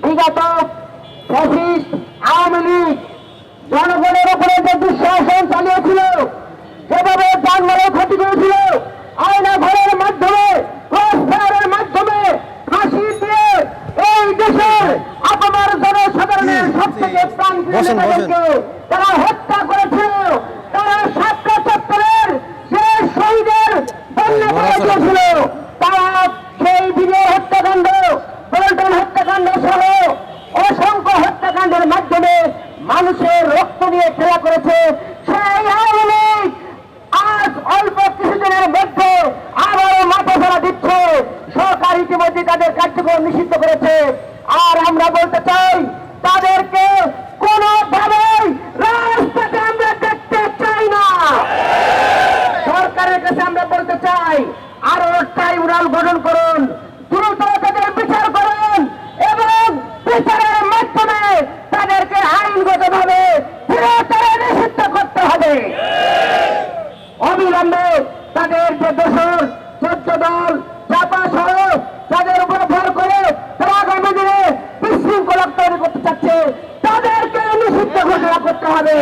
বিগত ফ্যাসিস্ট আওয়ামী লীগ জনগণের উপরে যে দুঃশাসন চালিয়েছিল, যেভাবে যানবাহনের ক্ষতি করেছিল, আয়না ঘরের মাধ্যমে, ক্রসফায়ারের মাধ্যমে, ফাঁসি দিয়ে এই দেশের আপনার জনসাধারণের সব থেকে প্রাণপ্রিয় নেতাদেরকে তারা হত্যা করেছিল। তারা সাতটা চত্বরের যে শহীদের বন্যা করেছিল, তারা সেই বিজয় হত্যাকাণ্ড, পল্টন হত্যাকাণ্ড সহ অসংখ্য হত্যাকাণ্ডের মাধ্যমে মানুষের রক্ত নিয়ে খেলা করেছে। সেই আওয়ামী লীগ আজ অল্প কিছুদিনের মধ্যে আবারও মাথা ধরা দিচ্ছে। সরকার ইতিমধ্যে তাদের কার্যক্রম নিষিদ্ধ করেছে। আর আমরা বলতে চাই, তাদেরকে কোনোভাবেই রাস্তাতে আমরা দেখতে চাই না। সরকারের কাছে আমরা বলতে চাই, আরো ট্রাইব্যুনাল গঠন করুন, দ্রুত তাদের বিচার করুন এবং বিচারের মাধ্যমে তাদেরকে আইনগতভাবে চিরতরে নিষিদ্ধ করতে হবে। অবিলম্বে তাদের যে দোষর 14 দল চাপা সহ তাদের উপর ভর করে তারা আগামী দিনে বিশৃঙ্খলা তৈরি করতে চাচ্ছে, তাদেরকে নিষিদ্ধ ঘোষণা করতে হবে।